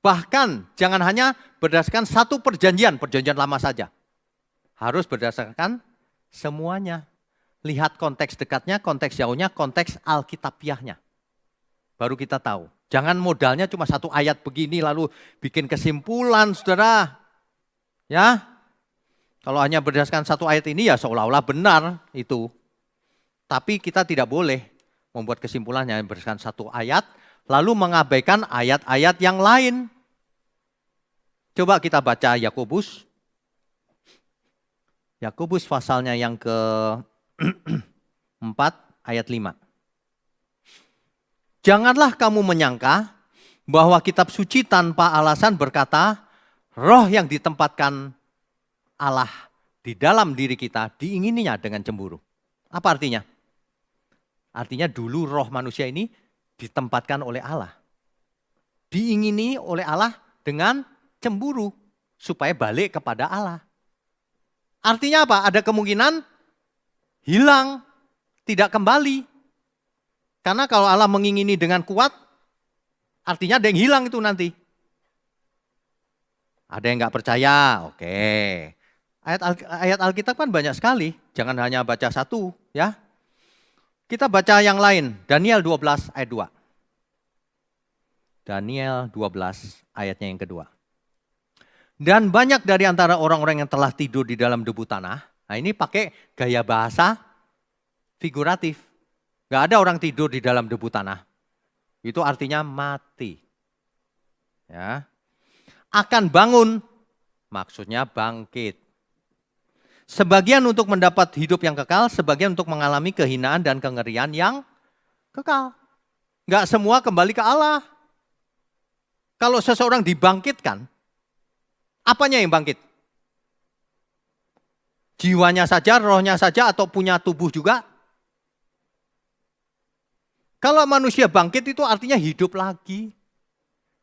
Bahkan, jangan hanya berdasarkan satu perjanjian lama saja. Harus berdasarkan semuanya. Lihat konteks dekatnya, konteks jauhnya, konteks alkitabiahnya. Baru kita tahu. Jangan modalnya cuma satu ayat begini lalu bikin kesimpulan, saudara. Ya, kalau hanya berdasarkan satu ayat ini ya seolah-olah benar itu. Tapi kita tidak boleh membuat kesimpulannya berdasarkan satu ayat, lalu mengabaikan ayat-ayat yang lain. Coba kita baca Yakobus. Yakobus pasalnya yang ke-4 ayat 5. Janganlah kamu menyangka bahwa kitab suci tanpa alasan berkata, roh yang ditempatkan Allah di dalam diri kita diingininya dengan cemburu. Apa artinya? Artinya dulu roh manusia ini ditempatkan oleh Allah. Diingini oleh Allah dengan cemburu supaya balik kepada Allah. Artinya apa? Ada kemungkinan hilang, tidak kembali. Karena kalau Allah mengingini dengan kuat, artinya ada yang hilang itu nanti. Ada yang nggak percaya, oke. Ayat Alkitab kan banyak sekali, jangan hanya baca satu ya. Kita baca yang lain, Daniel 12 ayat 2. Daniel 12 ayatnya yang kedua. Dan banyak dari antara orang-orang yang telah tidur di dalam debu tanah. Nah ini pakai gaya bahasa figuratif. Gak ada orang tidur di dalam debu tanah. Itu artinya mati. Ya. Akan bangun, maksudnya bangkit. Sebagian untuk mendapat hidup yang kekal, sebagian untuk mengalami kehinaan dan kengerian yang kekal. Gak semua kembali ke Allah. Kalau seseorang dibangkitkan, apanya yang bangkit? Jiwanya saja, rohnya saja, atau punya tubuh juga? Kalau manusia bangkit itu artinya hidup lagi.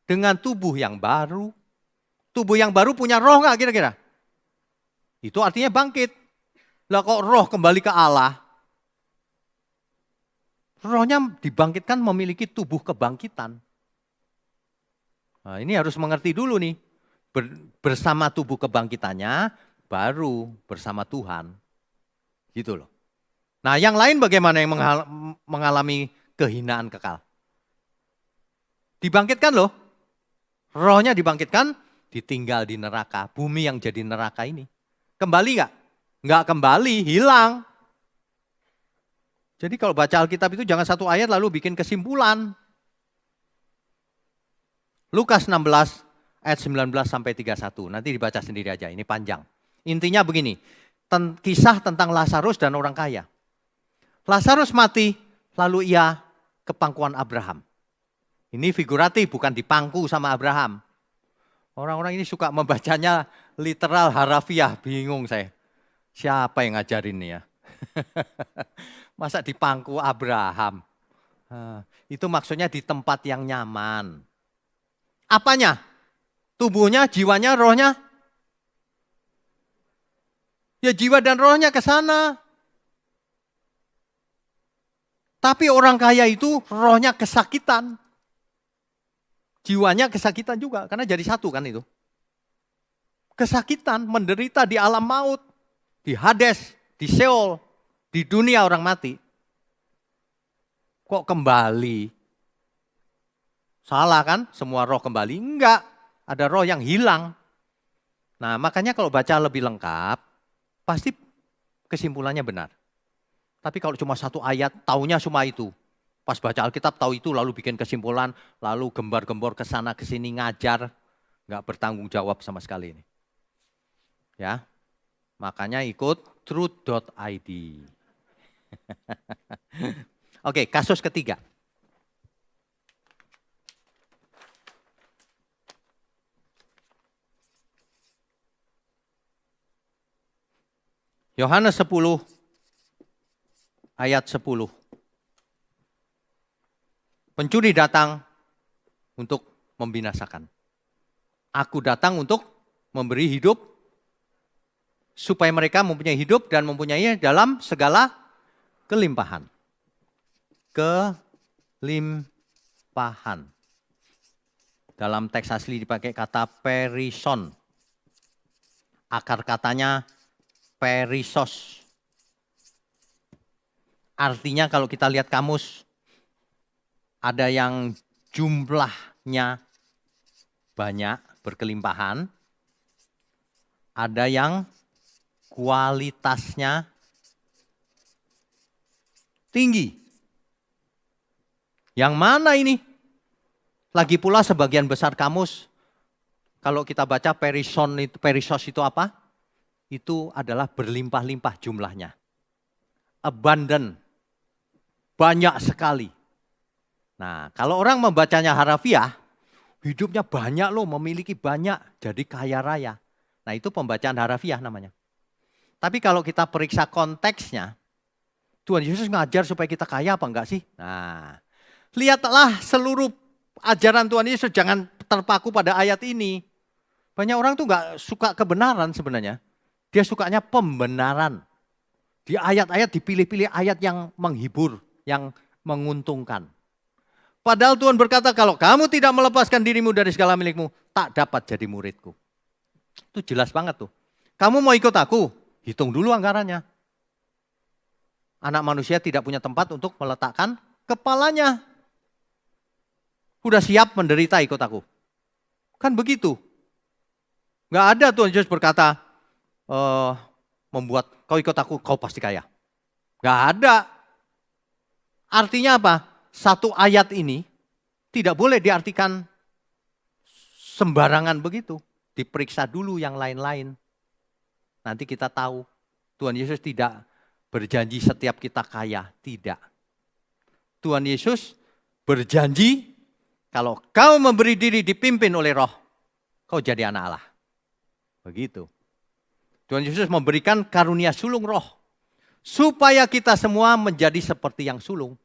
Dengan tubuh yang baru. Tubuh yang baru punya roh nggak kira-kira? Itu artinya bangkit. Lah kok roh kembali ke Allah? Rohnya dibangkitkan memiliki tubuh kebangkitan. Nah, ini harus mengerti dulu nih. Bersama tubuh kebangkitannya, baru bersama Tuhan. Gitu loh. Nah yang lain bagaimana yang mengalami kehinaan kekal? Dibangkitkan loh. Rohnya dibangkitkan, ditinggal di neraka. Bumi yang jadi neraka ini. Kembali nggak? Nggak kembali, hilang. Jadi kalau baca Alkitab itu jangan satu ayat lalu bikin kesimpulan. Lukas 16 ayat 19 sampai 31. Nanti dibaca sendiri aja, ini panjang. Intinya begini, kisah tentang Lazarus dan orang kaya. Lazarus mati, lalu ia ke pangkuan Abraham. Ini figuratif, bukan dipangku sama Abraham. Orang-orang ini suka membacanya literal harafiah, bingung saya. Siapa yang ngajarin nih ya? Masa dipangku Abraham? Itu maksudnya di tempat yang nyaman. Apanya? Tubuhnya, jiwanya, rohnya? Ya jiwa dan rohnya ke sana. Tapi orang kaya itu rohnya kesakitan. Jiwanya kesakitan juga, karena jadi satu kan itu. Kesakitan, menderita di alam maut, di Hades, di Sheol, di dunia orang mati. Kok kembali? Salah kan? Semua roh kembali? Enggak, ada roh yang hilang. Nah makanya kalau baca lebih lengkap, pasti kesimpulannya benar. Tapi kalau cuma satu ayat, taunya cuma itu. Pas baca Alkitab tahu itu, lalu bikin kesimpulan, lalu gembar-gembor ke sana ke sini ngajar, nggak bertanggung jawab sama sekali ini. Ya, makanya ikut truth.id. Oke, kasus ketiga. Yohanes 10 ayat 10. Pencuri datang untuk membinasakan. Aku datang untuk memberi hidup supaya mereka mempunyai hidup dan mempunyainya dalam segala kelimpahan. Kelimpahan. Dalam teks asli dipakai kata perison. Akar katanya perisos. Artinya kalau kita lihat kamus, ada yang jumlahnya banyak, berkelimpahan. Ada yang kualitasnya tinggi. Yang mana ini? Lagi pula sebagian besar kamus, kalau kita baca perisos itu apa? Itu adalah berlimpah-limpah jumlahnya. Abundant. Banyak sekali. Nah, kalau orang membacanya harafiah, hidupnya banyak loh, memiliki banyak, jadi kaya raya. Nah, itu pembacaan harafiah namanya. Tapi kalau kita periksa konteksnya, Tuhan Yesus ngajar supaya kita kaya apa enggak sih? Nah, lihatlah seluruh ajaran Tuhan Yesus, jangan terpaku pada ayat ini. Banyak orang tuh enggak suka kebenaran sebenarnya. Dia sukanya pembenaran. Di ayat-ayat dipilih-pilih ayat yang menghibur, yang menguntungkan. Padahal Tuhan berkata, kalau kamu tidak melepaskan dirimu dari segala milikmu, tak dapat jadi muridku. Itu jelas banget tuh. Kamu mau ikut aku? Hitung dulu anggarannya. Anak manusia tidak punya tempat untuk meletakkan kepalanya. Udah siap menderita ikut aku. Kan begitu. Gak ada Tuhan Yesus berkata, membuat kau ikut aku, kau pasti kaya. Gak ada. Artinya apa? Satu ayat ini tidak boleh diartikan sembarangan begitu. Diperiksa dulu yang lain-lain. Nanti kita tahu Tuhan Yesus tidak berjanji setiap kita kaya. Tidak. Tuhan Yesus berjanji kalau kau memberi diri dipimpin oleh Roh, kau jadi anak Allah. Begitu. Tuhan Yesus memberikan karunia sulung roh. Supaya kita semua menjadi seperti yang sulung.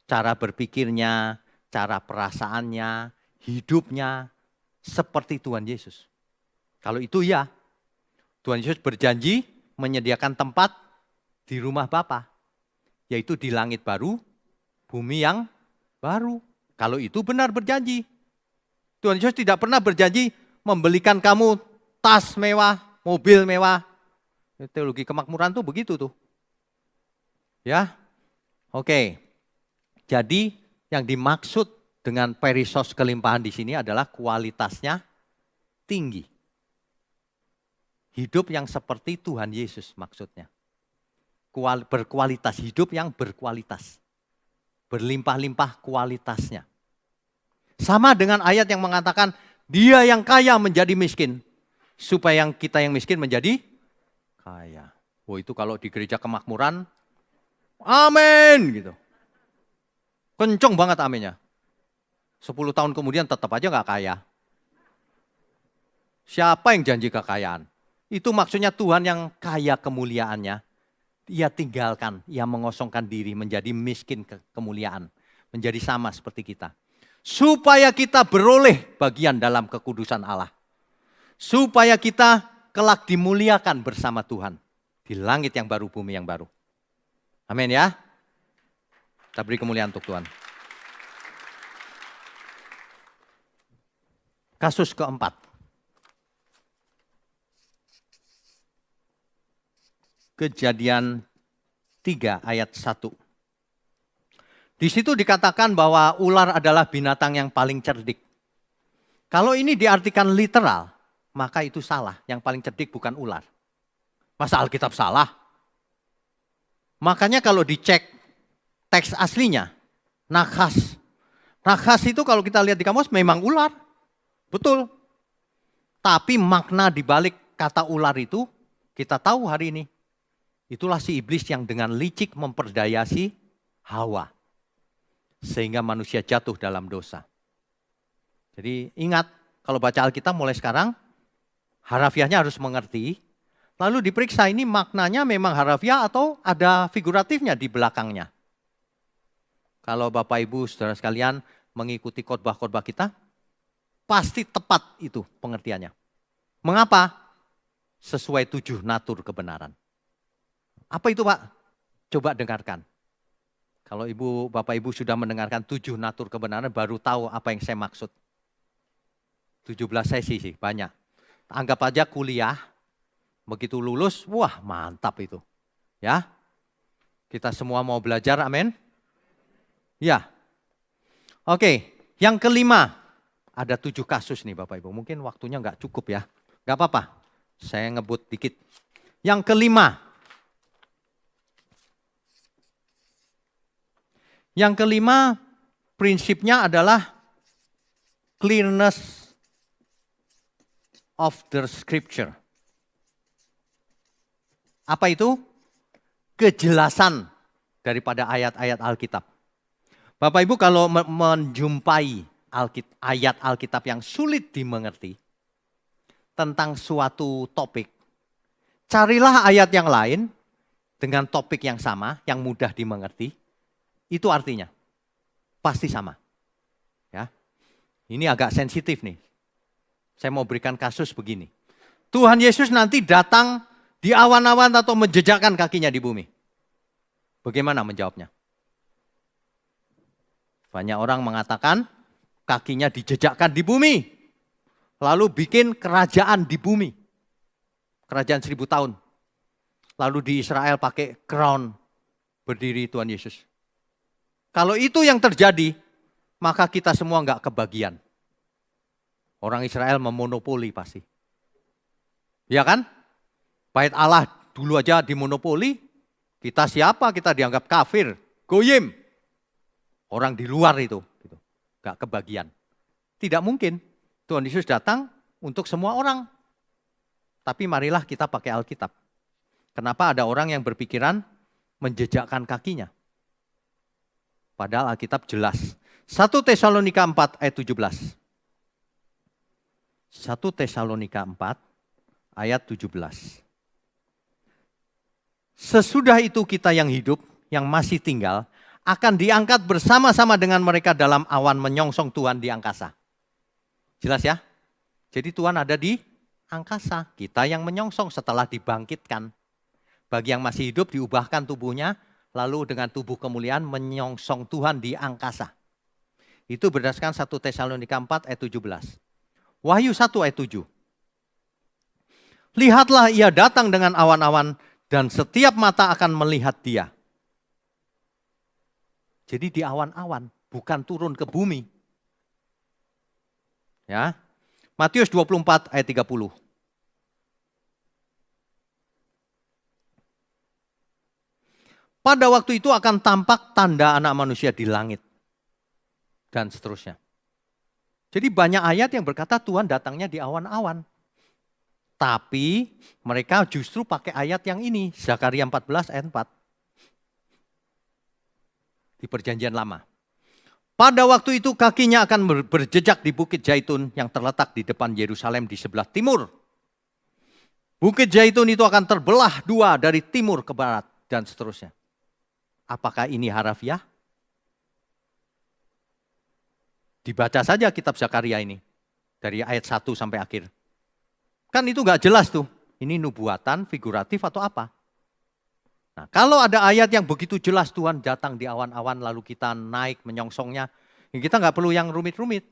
Cara berpikirnya, cara perasaannya, hidupnya seperti Tuhan Yesus. Kalau itu ya, Tuhan Yesus berjanji menyediakan tempat di rumah Bapa. Yaitu di langit baru, bumi yang baru. Kalau itu benar berjanji. Tuhan Yesus tidak pernah berjanji membelikan kamu tas mewah, mobil mewah. Teologi kemakmuran tuh begitu tuh. Ya, oke. Jadi yang dimaksud dengan perisos kelimpahan di sini adalah kualitasnya tinggi. Hidup yang seperti Tuhan Yesus maksudnya. Berkualitas, hidup yang berkualitas. Berlimpah-limpah kualitasnya. Sama dengan ayat yang mengatakan dia yang kaya menjadi miskin. Supaya kita yang miskin menjadi kaya. Oh, itu kalau di gereja kemakmuran, amin gitu. Kenceng banget aminnya. 10 tahun kemudian tetap aja gak kaya. Siapa yang janji kekayaan? Itu maksudnya Tuhan yang kaya kemuliaannya. Ia tinggalkan, ia mengosongkan diri menjadi miskin kemuliaan. Menjadi sama seperti kita. Supaya kita beroleh bagian dalam kekudusan Allah. Supaya kita kelak dimuliakan bersama Tuhan. Di langit yang baru, bumi yang baru. Amin ya. Kita beri kemuliaan untuk Tuhan. Kasus keempat. Kejadian 3 ayat 1. Di situ dikatakan bahwa ular adalah binatang yang paling cerdik. Kalau ini diartikan literal, maka itu salah. Yang paling cerdik bukan ular. Masa Alkitab salah? Makanya kalau dicek teks aslinya, nakhas. Nakhas itu kalau kita lihat di kamus memang ular. Betul. Tapi makna dibalik kata ular itu kita tahu hari ini. Itulah si iblis yang dengan licik memperdaya si Hawa. Sehingga manusia jatuh dalam dosa. Jadi ingat, kalau baca Alkitab mulai sekarang, harafiahnya harus mengerti. Lalu diperiksa ini maknanya memang harafiah atau ada figuratifnya di belakangnya. Kalau Bapak Ibu saudara sekalian mengikuti khotbah-khotbah kita, pasti tepat itu pengertiannya. Mengapa? Sesuai 7 natur kebenaran. Apa itu Pak? Coba dengarkan. Kalau Bapak Ibu sudah mendengarkan 7 natur kebenaran, baru tahu apa yang saya maksud. 17 sesi sih, banyak. Anggap aja kuliah, begitu lulus, wah mantap itu. Ya, kita semua mau belajar, amin? Ya. Oke, yang kelima, ada 7 kasus nih Bapak Ibu. Mungkin waktunya nggak cukup ya. Nggak apa-apa, saya ngebut dikit. Yang kelima. Yang kelima, prinsipnya adalah clearness of the scripture. Apa itu? Kejelasan daripada ayat-ayat Alkitab. Bapak Ibu kalau menjumpai ayat Alkitab yang sulit dimengerti tentang suatu topik, carilah ayat yang lain dengan topik yang sama, yang mudah dimengerti. Itu artinya pasti sama. Ya. Ini agak sensitif nih. Saya mau berikan kasus begini. Tuhan Yesus nanti datang di awan-awan atau menjejakkan kakinya di bumi. Bagaimana menjawabnya? Banyak orang mengatakan kakinya dijejakkan di bumi. Lalu bikin kerajaan di bumi. Kerajaan 1000 tahun. Lalu di Israel pakai crown berdiri Tuhan Yesus. Kalau itu yang terjadi, maka kita semua nggak kebagian. Orang Israel memonopoli pasti. Ya kan? Bait Allah dulu aja dimonopoli, kita siapa? Kita dianggap kafir, goyim. Orang di luar itu, gitu. Gak kebagian. Tidak mungkin Tuhan Yesus datang untuk semua orang. Tapi marilah kita pakai Alkitab. Kenapa ada orang yang berpikiran menjejakkan kakinya? Padahal Alkitab jelas. 1 Tesalonika 4 ayat 17. 1 Tesalonika 4 ayat 17. Sesudah itu kita yang hidup, yang masih tinggal, akan diangkat bersama-sama dengan mereka dalam awan menyongsong Tuhan di angkasa. Jelas ya? Jadi Tuhan ada di angkasa. Kita yang menyongsong setelah dibangkitkan. Bagi yang masih hidup diubahkan tubuhnya, lalu dengan tubuh kemuliaan menyongsong Tuhan di angkasa. Itu berdasarkan 1 Tesalonika 4 ayat 17. Wahyu 1 ayat 7. Lihatlah ia datang dengan awan-awan dan setiap mata akan melihat dia. Jadi di awan-awan, bukan turun ke bumi. Ya. Matius 24 ayat 30. Pada waktu itu akan tampak tanda anak manusia di langit. Dan seterusnya. Jadi banyak ayat yang berkata Tuhan datangnya di awan-awan. Tapi mereka justru pakai ayat yang ini. Zakaria 14 ayat 4. Di perjanjian lama. Pada waktu itu kakinya akan berjejak di Bukit Zaitun yang terletak di depan Yerusalem di sebelah timur. Bukit Zaitun itu akan terbelah dua dari timur ke barat dan seterusnya. Apakah ini harafiah? Dibaca saja kitab Zakaria ini. Dari ayat 1 sampai akhir. Kan itu gak jelas tuh. Ini nubuatan, figuratif atau apa? Nah, kalau ada ayat yang begitu jelas Tuhan datang di awan-awan lalu kita naik menyongsongnya, ya kita nggak perlu yang rumit-rumit.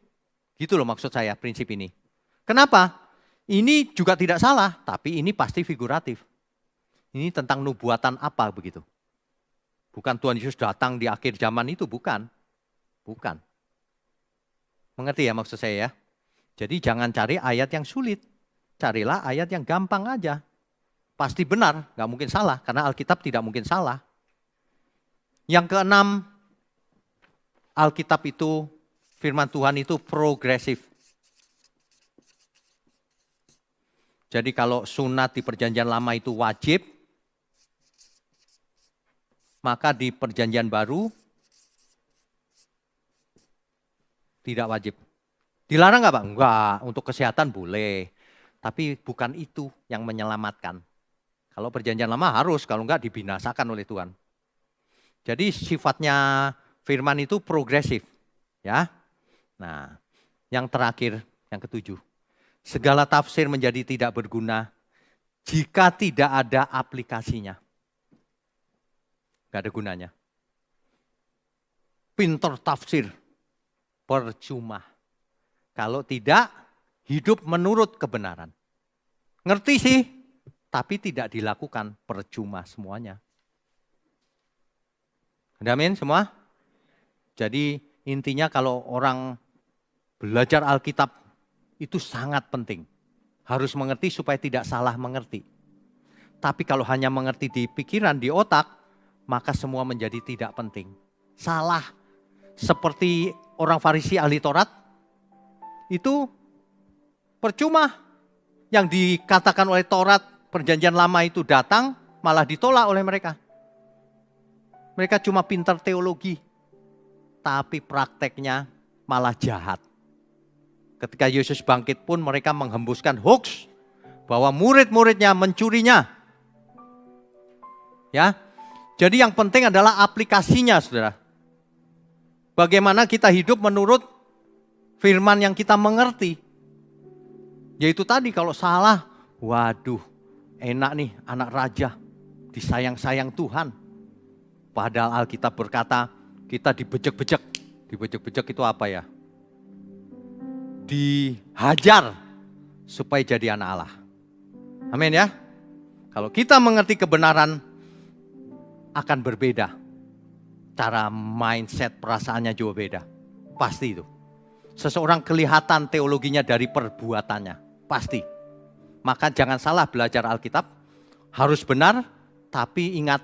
Gitu loh maksud saya prinsip ini. Kenapa? Ini juga tidak salah, tapi ini pasti figuratif. Ini tentang nubuatan apa begitu. Bukan Tuhan Yesus datang di akhir zaman itu, bukan. Bukan. Mengerti ya maksud saya ya? Jadi jangan cari ayat yang sulit. Carilah ayat yang gampang aja. Pasti benar, nggak mungkin salah, karena Alkitab tidak mungkin salah. Yang keenam, Alkitab itu, firman Tuhan itu progresif. Jadi kalau sunat di perjanjian lama itu wajib, maka di perjanjian baru tidak wajib. Dilarang nggak Pak? Enggak, untuk kesehatan boleh. Tapi bukan itu yang menyelamatkan. Kalau perjanjian lama harus, kalau enggak dibinasakan oleh Tuhan. Jadi sifatnya firman itu progresif. Ya. Nah, yang terakhir, yang ketujuh. Segala tafsir menjadi tidak berguna jika tidak ada aplikasinya. Gak ada gunanya. Pinter tafsir, percuma. Kalau tidak hidup menurut kebenaran. Ngerti sih, tapi tidak dilakukan, percuma semuanya. Amin semua? Jadi intinya kalau orang belajar Alkitab, itu sangat penting. Harus mengerti supaya tidak salah mengerti. Tapi kalau hanya mengerti di pikiran, di otak, maka semua menjadi tidak penting. Salah. Seperti orang Farisi ahli Taurat, itu percuma. Yang dikatakan oleh Taurat, perjanjian lama itu datang, malah ditolak oleh mereka. Mereka cuma pintar teologi, tapi prakteknya malah jahat. Ketika Yesus bangkit pun mereka menghembuskan hoax bahwa murid-muridnya mencurinya. Ya. Jadi yang penting adalah aplikasinya, Saudara. Bagaimana kita hidup menurut firman yang kita mengerti. Yaitu tadi kalau salah, waduh, enak nih anak raja, disayang-sayang Tuhan. Padahal Alkitab berkata, kita dibejek-bejek. Dibejek-bejek itu apa ya? Dihajar supaya jadi anak Allah. Amin ya. Kalau kita mengerti kebenaran akan berbeda. Cara mindset perasaannya juga beda. Pasti itu. Seseorang kelihatan teologinya dari perbuatannya. Pasti. Maka jangan salah belajar Alkitab. Harus benar, tapi ingat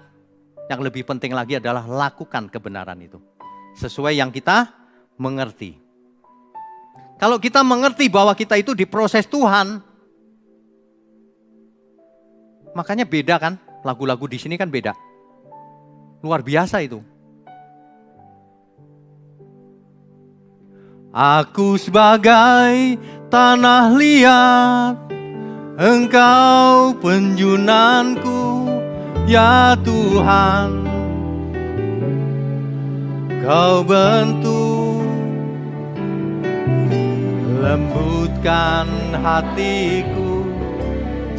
yang lebih penting lagi adalah lakukan kebenaran itu. Sesuai yang kita mengerti. Kalau kita mengerti bahwa kita itu diproses Tuhan, makanya beda kan, lagu-lagu di sini kan beda. Luar biasa itu. Aku sebagai tanah liat, Engkau penjunanku, ya Tuhan. Kau bentuk, lembutkan hatiku,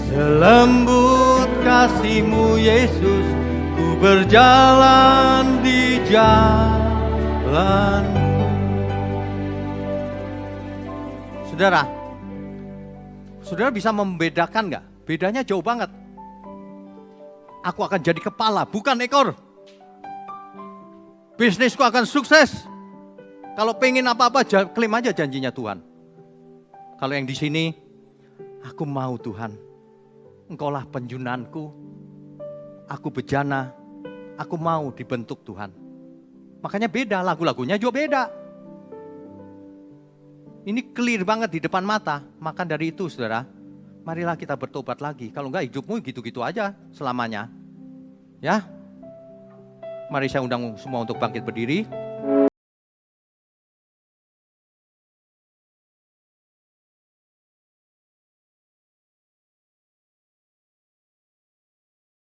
selembut kasih-Mu Yesus, ku berjalan di jalan. Saudara bisa membedakan nggak? Bedanya jauh banget. Aku akan jadi kepala, bukan ekor. Bisnisku akan sukses. Kalau pengen apa-apa, klaim aja janjinya Tuhan. Kalau yang di sini, aku mau Tuhan, Engkaulah penjunanku, aku bejana, aku mau dibentuk Tuhan. Makanya beda, lagu-lagunya juga beda. Ini clear banget di depan mata. Maka dari itu saudara, marilah kita bertobat lagi. Kalau enggak hidupmu gitu-gitu aja selamanya. Ya, mari saya undang semua untuk bangkit berdiri.